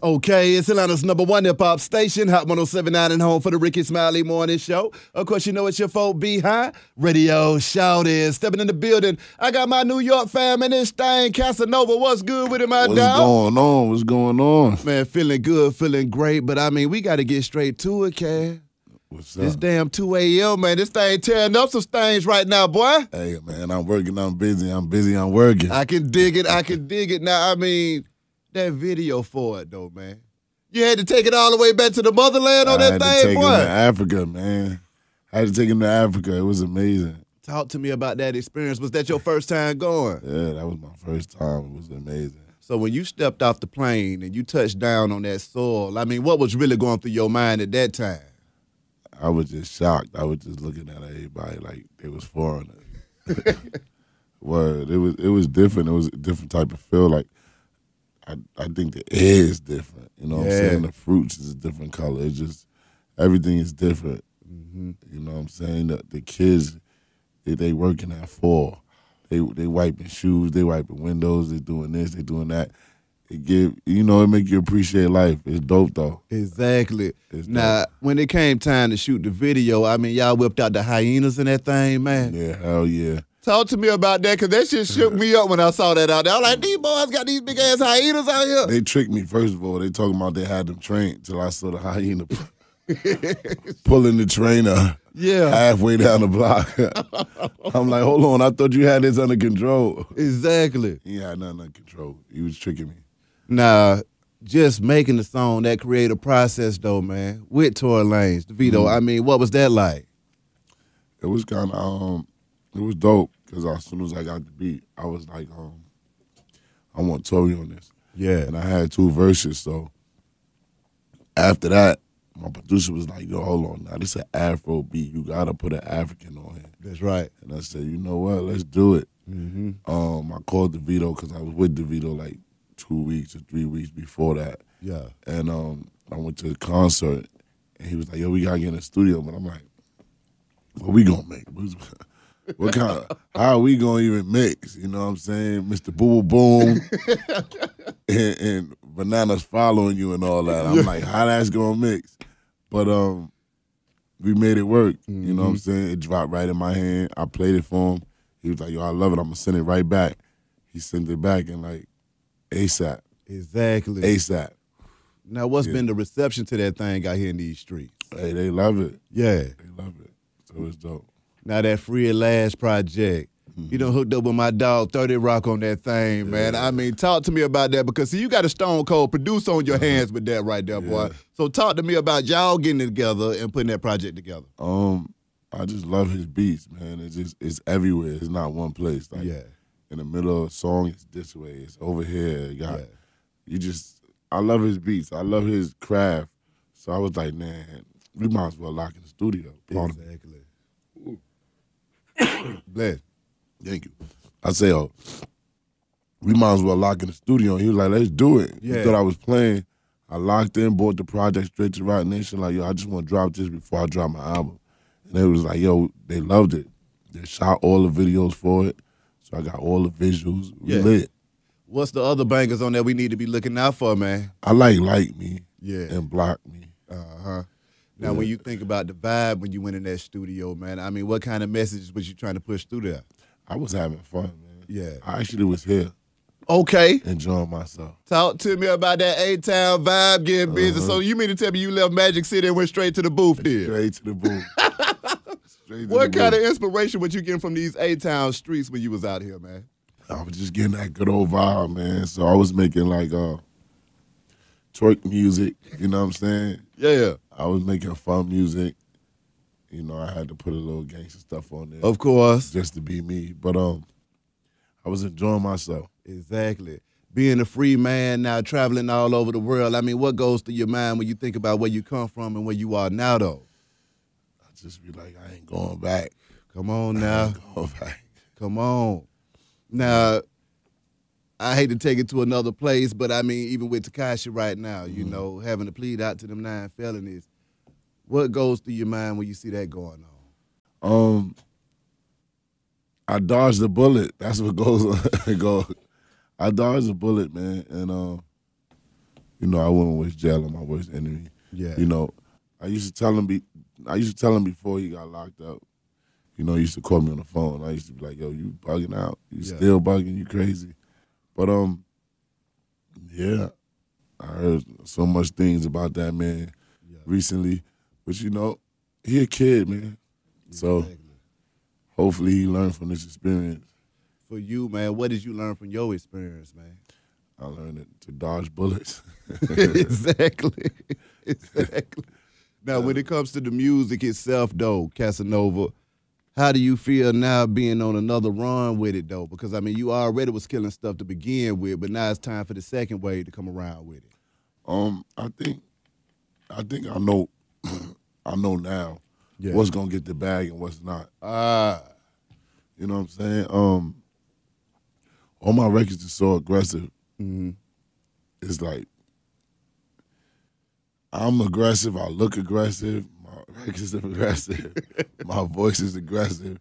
Okay, it's Atlanta's #1 hip-hop station, Hot 107.9 and home for the Ricky Smiley Morning Show. Of course, you know it's your folk behind Radio Shouted. Stepping in the building, I got my New York fam in this thing. Casanova, what's good with it, my dog? What's going on? What's going on? Man, feeling good, feeling great, but I mean, we got to get straight to it, Cass. What's up? This damn 2 a.m., man, this thing tearing up some things right now, boy. Hey, man, I'm working, I'm busy, I'm working. I can dig it. Now, I mean, that video for it, though, man. You had to take it all the way back to the motherland on that thing, boy. I had to take him to Africa, man. I had to take him to Africa. It was amazing. Talk to me about that experience. Was that your first time going? Yeah, that was my first time. It was amazing. So when you stepped off the plane and you touched down on that soil, I mean, what was really going through your mind at that time? I was just shocked. I was just looking at everybody like they was foreigners. Word. It was different. It was a different type of feel. Like, I think the air is different. You know what I'm saying? The fruits is a different color. It's just, everything is different. Mm-hmm. You know what I'm saying? The kids, they working at 4. They wiping shoes, they wiping windows, they doing this, they doing that. It make you appreciate life. It's dope, though. Exactly. It's now, dope. when it came time to shoot the video, I mean, y'all whipped out the hyenas and that thing, man. Yeah, hell yeah. Talk to me about that, because that shit shook me up when I saw that out there. I was like, these boys got these big-ass hyenas out here. They tricked me, first of all. They talking about they had them trained till I saw the hyena pulling the trainer halfway down the block. I'm like, hold on, I thought you had this under control. Exactly. He had nothing under control. He was tricking me. Now, just making the song, that creative process, though, man, with Tory Lanez, the Vito, I mean, what was that like? It was kind of, it was dope, because as soon as I got the beat, I was like, I want Tory on this. Yeah. And I had 2 verses, so after that, my producer was like, yo, hold on, now this is an Afro beat. You got to put an African on here. That's right. And I said, you know what, let's do it. Mm-hmm. I called DeVito because I was with DeVito like 2 weeks or 3 weeks before that. Yeah. And I went to the concert, and he was like, yo, we got to get in the studio. But I'm like, what we going to make? What kind of, how are we going to even mix? You know what I'm saying? Mr. Boo Boom and Bananas following you and all that. I'm like, how that's going to mix? But we made it work. You know what I'm saying? It dropped right in my hand. I played it for him. He was like, yo, I love it. I'm going to send it right back. He sent it back in like ASAP. Exactly. ASAP. Now, what's been the reception to that thing out here in these streets? Hey, they love it. Yeah. They love it. So it's dope. Now, that Free at Last project, you done hooked up with my dog 30 Rock on that thing, man. I mean, talk to me about that, because, see, you got a Stone Cold producer on your hands with that right there, boy. So talk to me about y'all getting together and putting that project together. I just love his beats, man. It's everywhere. It's not one place. Like, in the middle of a song, it's this way. It's over here. I love his beats. I love his craft. So I was like, man, we might as well lock in the studio. Exactly. Bless. Thank you. I say, we might as well lock in the studio. And he was like, let's do it. He thought I was playing. I locked in, bought the project straight to Rock Nation. Like, yo, I just want to drop this before I drop my album. And they was like, yo, they loved it. They shot all the videos for it. So I got all the visuals. We lit. What's the other bangers on there we need to be looking out for, man? I like Me and Block Me. Now, when you think about the vibe when you went in that studio, man, I mean, what kind of messages was you trying to push through there? I was having fun, man. Yeah. I actually was here. Okay. Enjoying myself. Talk to me about that A-Town vibe getting busy. So you mean to tell me you left Magic City and went straight to the booth there? Straight to the booth. What kind of inspiration was you getting from these A-Town streets when you was out here, man? I was just getting that good old vibe, man. So I was making like twerk music, you know what I'm saying? Yeah. I was making fun music. You know, I had to put a little gangster stuff on there. Of course. Just to be me. But I was enjoying myself. Exactly. Being a free man now, traveling all over the world, I mean, what goes through your mind when you think about where you come from and where you are now, though? I just be like, I ain't going back. Come on now. I ain't going back. Come on. Now, I hate to take it to another place, but I mean, even with Tekashi right now, you know, having to plead out to them 9 felonies, what goes through your mind when you see that going on? I dodged the bullet. That's what goes on. I dodged the bullet, man. And You know, I wouldn't wish jail on my worst enemy. Yeah. You know, I used to tell him before he got locked up. You know, he used to call me on the phone. I used to be like, yo, you bugging out. You still bugging, you crazy. But yeah, I heard so much things about that man recently. But you know, he a kid, man. So hopefully he learned from this experience. For you, man, what did you learn from your experience, man? I learned it to dodge bullets. Exactly. Now, when it comes to the music itself, though, Casanova, how do you feel now being on another run with it, though? Because, I mean, you already was killing stuff to begin with, but now it's time for the second wave to come around with it. I think I know I know now what's gonna get the bag and what's not. You know what I'm saying? All my records are so aggressive. It's like I'm aggressive, I look aggressive, my records are aggressive, my voice is aggressive.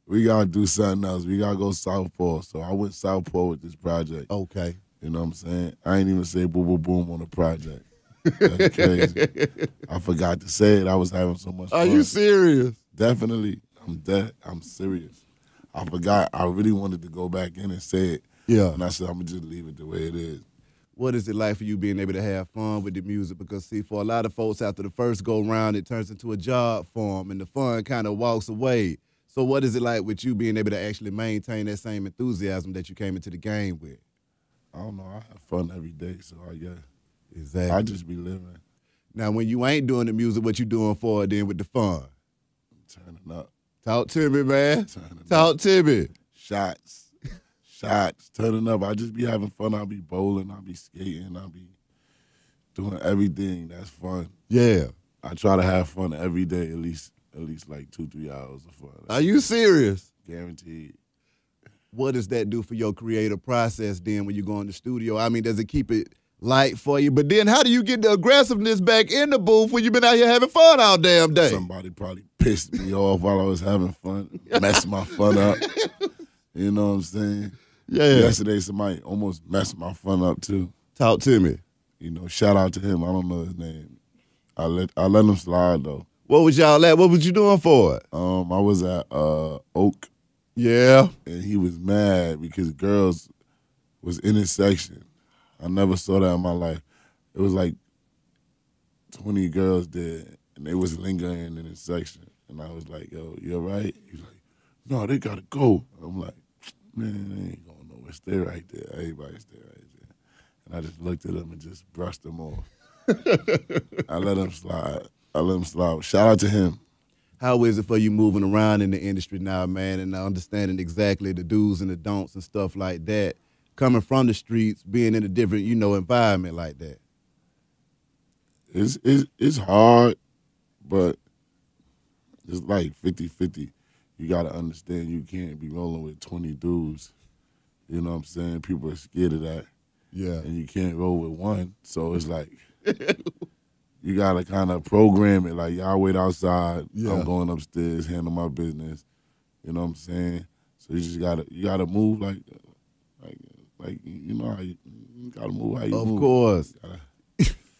We gotta do something else. We gotta go southpaw. So I went southpaw with this project. Okay. You know what I'm saying? I ain't even say boom boom boom on the project. That's crazy. I forgot to say it. I was having so much fun. Are you serious? Definitely. I'm serious. I forgot. I really wanted to go back in and say it. Yeah. And I said, I'm going to just leave it the way it is. What is it like for you being able to have fun with the music? Because, see, for a lot of folks, after the first go-round, it turns into a job for them, and the fun kind of walks away. So what is it like with you being able to actually maintain that same enthusiasm that you came into the game with? I don't know. I have fun every day, so I guess. Exactly. I just be living. Now, when you ain't doing the music, what you doing for it then with the fun? Turning up. Talk to me, man. Talk to me. Shots, turning up. I just be having fun. I'll be bowling. I'll be skating. I'll be doing everything that's fun. Yeah. I try to have fun every day, at least like 2-3 hours of fun. Are you serious? Guaranteed. What does that do for your creative process then when you go in the studio? I mean, does it keep it light for you? But then how do you get the aggressiveness back in the booth when you've been out here having fun all damn day? Somebody probably pissed me off while I was having fun, messed my fun up. You know what I'm saying? Yeah. Yesterday, somebody almost messed my fun up, too. Talk to me. You know, shout out to him. I don't know his name. I let him slide, though. What was y'all at? What was you doing for it? I was at Oak. Yeah. And he was mad because girls was in his section. I never saw that in my life. It was like 20 girls there, and they was lingering in his section. And I was like, yo, you all right? He's like, no, they got to go. I'm like, man, they ain't going nowhere. Stay right there. Everybody stay right there. And I just looked at him and just brushed him off. I let him slide. Shout out to him. How is it for you moving around in the industry now, man, and understanding exactly the do's and the don'ts and stuff like that, coming from the streets, being in a different, environment like that? It's hard, but it's like 50-50. You got to understand you can't be rolling with 20 dudes. You know what I'm saying? People are scared of that. Yeah. And you can't roll with one. So it's like you got to kind of program it. Like, y'all wait outside. Yeah. I'm going upstairs, handle my business. You know what I'm saying? So you gotta move like you know how you gotta move how you move. Of course.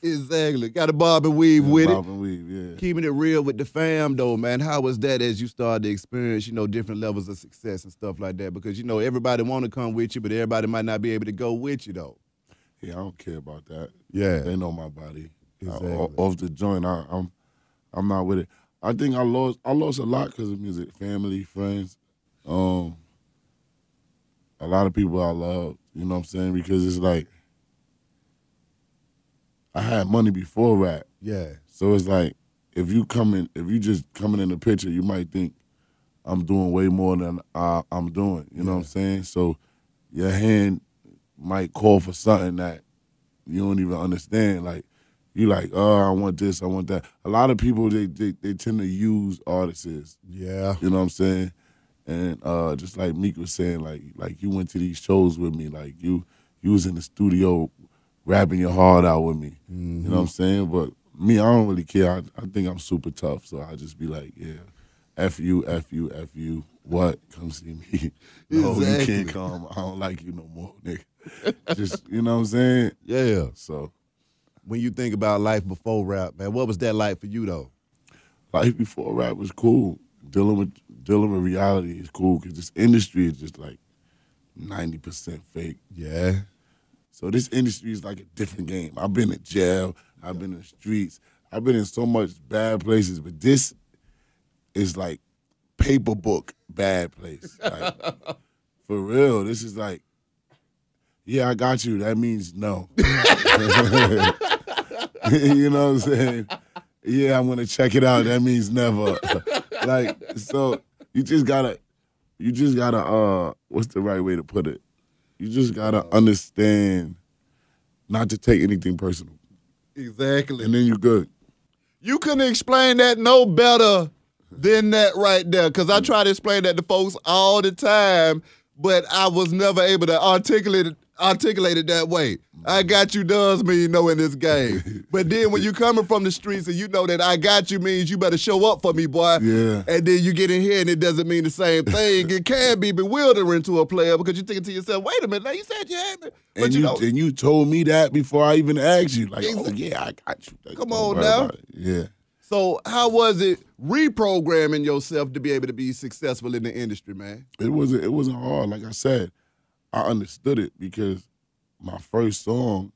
Exactly. Got to bob and weave with bob and weave, yeah. Keeping it real with the fam, though, man. How was that as you started to experience, different levels of success and stuff like that? Because, everybody want to come with you, but everybody might not be able to go with you, though. Yeah, I don't care about that. Yeah. They know my body. Exactly. Off the joint, I'm not with it. I think I lost a lot because of music. Family, friends, a lot of people I love. You know what I'm saying? Because it's like I had money before rap. Yeah. So it's like if you just coming in the picture, you might think I'm doing way more than I'm doing. You know what I'm saying? So your hand might call for something that you don't even understand. Like you like, oh, I want this, I want that. A lot of people they tend to use artists. Yeah. You know what I'm saying? And just like Meek was saying, like you went to these shows with me, like you was in the studio rapping your heart out with me. Mm-hmm. You know what I'm saying? But me, I don't really care. I think I'm super tough, so I just be like, yeah, F you, F you, F you. What? Come see me. No, exactly. You can't come. I don't like you no more, nigga. Just, you know what I'm saying? Yeah. So when you think about life before rap, man, what was that like for you though? Life before rap was cool. Dealing with reality is cool because this industry is just like 90% fake. Yeah. So this industry is like a different game. I've been in jail. I've been in the streets. I've been in so much bad places, but this is like paper book bad place. Like, for real, this is like, yeah, I got you. That means no. You know what I'm saying? Yeah, I'm gonna check it out. That means never. Like, so you just gotta, what's the right way to put it? You just gotta understand not to take anything personal. Exactly. And then you're good. You couldn't explain that no better than that right there, because I try to explain that to folks all the time, but I was never able to articulate it that way. I got you does mean no in this game. But then when you coming from the streets and you know that I got you means you better show up for me, boy. Yeah. And then you get in here and it doesn't mean the same thing. It can be bewildering to a player because you're thinking to yourself, wait a minute, now you said you had me. But and you told me that before I even asked you. Like, oh yeah, I got you. Like, come on now. Yeah. So how was it reprogramming yourself to be able to be successful in the industry, man? It wasn't hard. Like I said, I understood it because my first song,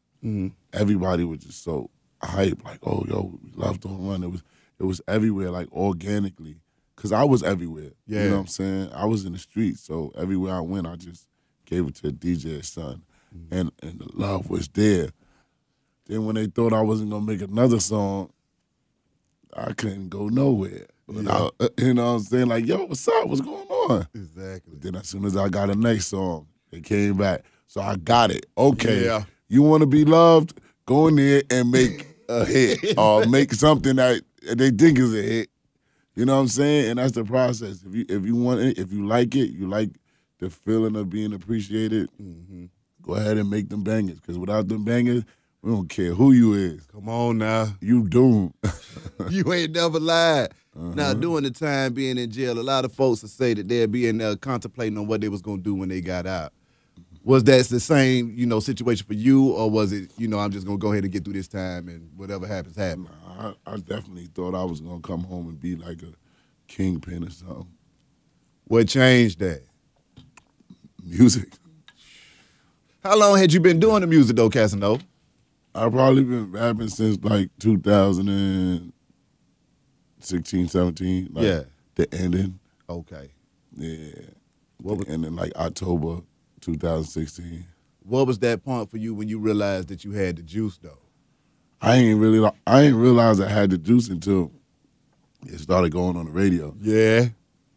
everybody was just so hype. Like, oh, yo, we love Don't Run. It was everywhere, like organically, because I was everywhere. Yeah. You know what I'm saying? I was in the streets, so everywhere I went, I just gave it to a DJ's son, and the love was there. Then when they thought I wasn't gonna make another song, I couldn't go nowhere. Without, you know what I'm saying? Like, yo, what's up? What's going on? Exactly. Then as soon as I got a next song, they came back. So I got it. Okay, Yeah. You want to be loved? Go in there and make a hit or make something that they think is a hit. You know what I'm saying? And that's the process. If you want it, if you like it, you like the feeling of being appreciated, go ahead and make them bangers. Because without them bangers, we don't care who you is. Come on now. You doomed. You ain't never lied. Now, during the time being in jail, a lot of folks will say that they'll be in there contemplating on what they was going to do when they got out. Was that the same, situation for you, or was it, I'm just going to go ahead and get through this time and whatever happens, happens? Nah, I definitely thought I was going to come home and be like a kingpin or something. What changed that? Music. How long had you been doing the music, though, Casanova? I've probably been rapping since like 2016, 17. Like the ending. Okay. Yeah. The ending like October 2016. What was that point for you when you realized that you had the juice, though? I ain't realize I had the juice until it started going on the radio. Yeah.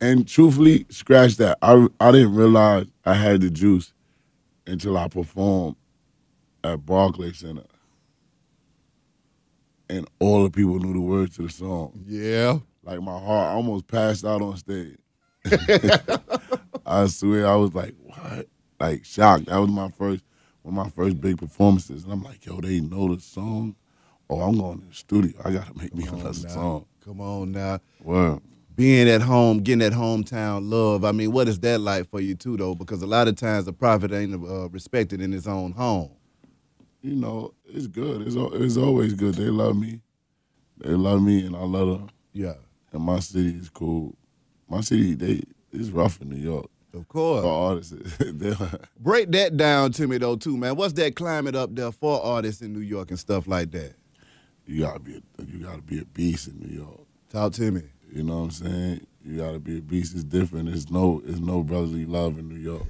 And truthfully, scratch that. I didn't realize I had the juice until I performed at Barclays Center. And all the people knew the words to the song. Yeah. Like my heart almost passed out on stage. I swear, I was like, what? Like shocked. That was one of my first big performances. And I'm like, yo, they know the song. Oh, I'm going to the studio. I got to make me another song. Come on now. Wow. Being at home, getting that hometown love. I mean, what is that like for you too, though? Because a lot of times the prophet ain't respected in his own home. It's good. It's always good. They love me. They love me, and I love them. Yeah. And my city is cool. My city, it's rough in New York. Of course. For artists. Break that down to me, though, too, man. What's that climate up there for artists in New York and stuff like that? You gotta be a beast in New York. Talk to me. You know what I'm saying? You gotta be a beast. It's different. It's no brotherly love in New York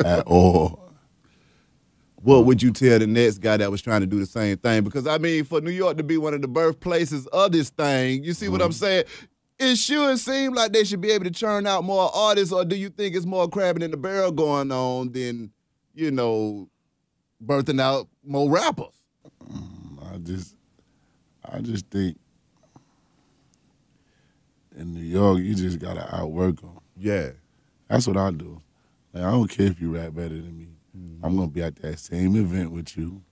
at all. What would you tell the next guy that was trying to do the same thing? Because, I mean, for New York to be one of the birthplaces of this thing, you see what I'm saying? It should seem like they should be able to churn out more artists, or do you think it's more crabbing in the barrel going on than, birthing out more rappers? I just think in New York, you just gotta outwork them. Yeah. That's what I do. Like, I don't care if you rap better than me. I'm gonna be at that same event with you.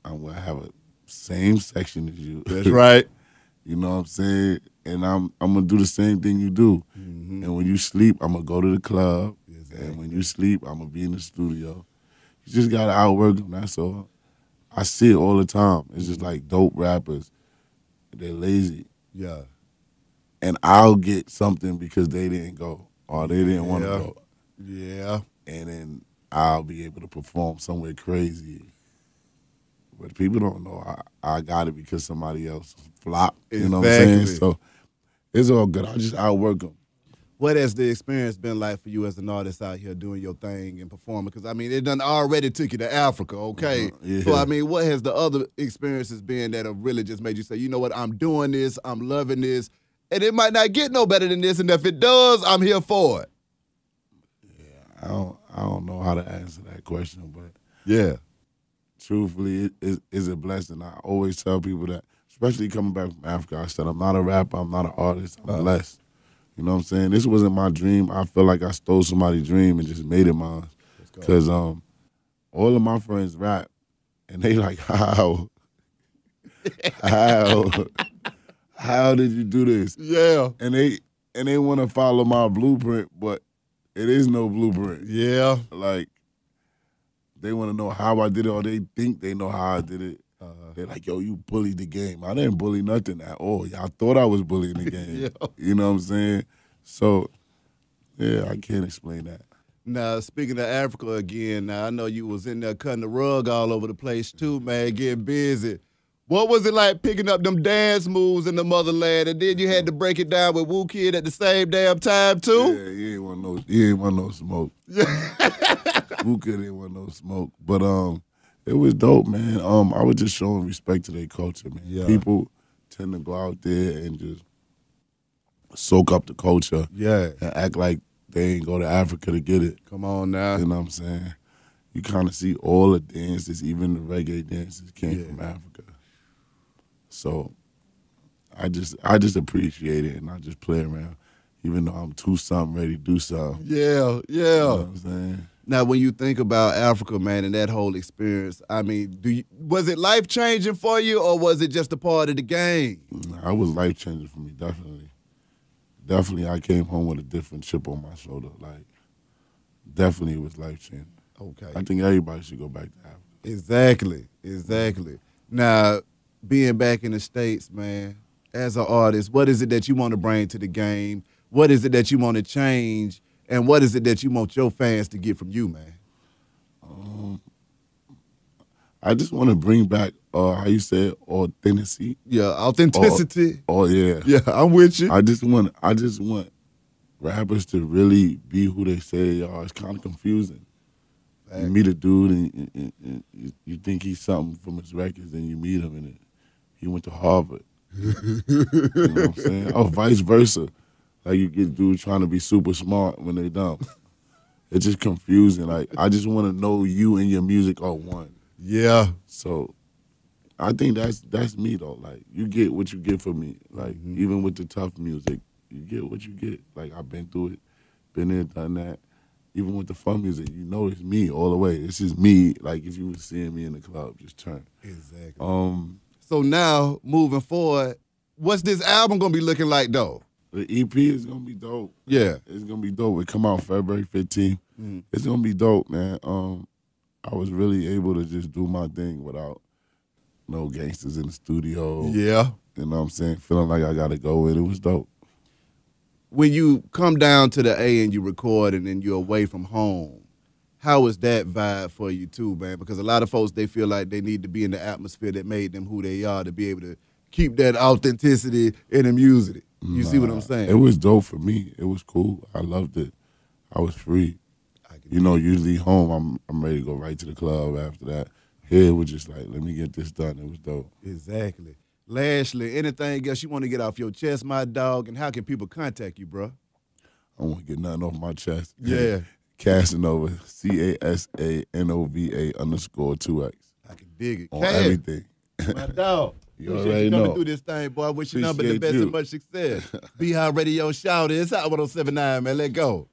I'm gonna have a same section as you. That's right. You know what I'm saying? And I'm gonna do the same thing you do. And when you sleep, I'm gonna go to the club. Exactly. And when you sleep, I'm gonna be in the studio. You just gotta outwork them. That's all. I see it all the time. It's just like dope rappers, they're lazy. Yeah. And I'll get something because they didn't go or they didn't want to go. Yeah. And then I'll be able to perform somewhere crazy. But people don't know I got it because somebody else flopped. You know what I'm saying? So it's all good. I just outwork them. What has the experience been like for you as an artist out here doing your thing and performing? Because, I mean, it done already took you to Africa, okay? Yeah. So, I mean, what has the other experiences been that have really just made you say, you know what, I'm doing this, I'm loving this, and it might not get no better than this, and if it does, I'm here for it? Yeah, I don't know how to answer that question, but yeah, truthfully, it's a blessing. I always tell people that, especially coming back from Africa, I said, I'm not a rapper, I'm not an artist, I'm blessed. You know what I'm saying? This wasn't my dream. I feel like I stole somebody's dream and just made it mine. Because all of my friends rap, and they like, how did you do this? Yeah. And they want to follow my blueprint, but it is no blueprint. Yeah. Like, they want to know how I did it, or they think they know how I did it. They're like, yo, you bullied the game. I didn't bully nothing at all. Y'all thought I was bullying the game. Yeah. You know what I'm saying? So, yeah, I can't explain that. Now, speaking of Africa again, now I know you was in there cutting the rug all over the place too, man, getting busy. What was it like picking up them dance moves in the motherland, and then you had to break it down with Wu Kid at the same damn time too? Yeah, he ain't want no smoke. Wu Kid didn't want no smoke. But it was dope, man. I was just showing respect to their culture, man. Yeah. People tend to go out there and just soak up the culture. Yeah. And act like they ain't go to Africa to get it. Come on now. You know what I'm saying? You kind of see all the dances, even the reggae dances, came from Africa. So I just appreciate it, and I just play around, even though I'm too something ready to do something. Yeah, yeah. You know what I'm saying? Now, when you think about Africa, man, and that whole experience, I mean, was it life-changing for you, or was it just a part of the game? It was life-changing for me, definitely. Definitely, I came home with a different chip on my shoulder. Like, definitely it was life-changing. Okay. I think everybody should go back to Africa. Exactly. Now, being back in the States, man, as an artist, what is it that you want to bring to the game? What is it that you want to change? And what is it that you want your fans to get from you, man? I just want to bring back, how you say it, authenticity. Yeah, authenticity. Yeah, I'm with you. I just want rappers to really be who they say they are. It's kind of confusing. You meet a dude and you think he's something from his records, and you meet him and he went to Harvard. You know what I'm saying? Or vice versa. Like, you get dudes trying to be super smart when they dumb. It's just confusing. Like, I just want to know you and your music are one. Yeah. So I think that's me, though. Like, you get what you get from me. Like, even with the tough music, you get what you get. Like, I've been through it, been there, done that. Even with the fun music, you know it's me all the way. It's just me. Like, if you were seeing me in the club, just turn. Exactly. So now, moving forward, what's this album going to be looking like, though? The EP is going to be dope. Yeah. It's going to be dope. It come out February 15th. It's going to be dope, man. I was really able to just do my thing without no gangsters in the studio. Yeah. You know what I'm saying? Feeling like I got to go in. It was dope. When you come down to the A and you record and then you're away from home, how is that vibe for you too, man? Because a lot of folks, they feel like they need to be in the atmosphere that made them who they are to be able to keep that authenticity in the music. You see what I'm saying? It was dope for me. It was cool. I loved it. I was free. You know, usually home, I'm ready to go right to the club after that. Here, it was just like, let me get this done. It was dope. Exactly. Lastly, anything else you want to get off your chest, my dog, and how can people contact you, bro? I don't want to get nothing off my chest. Yeah. Casanova, CASANOVA_2X. I can dig it. On everything. My dog. You Appreciate already you coming know. through this thing, boy. I wish you nothing but the Appreciate best you. and much success. Be High Radio Shout. It's Hot 107.9, man. Let go.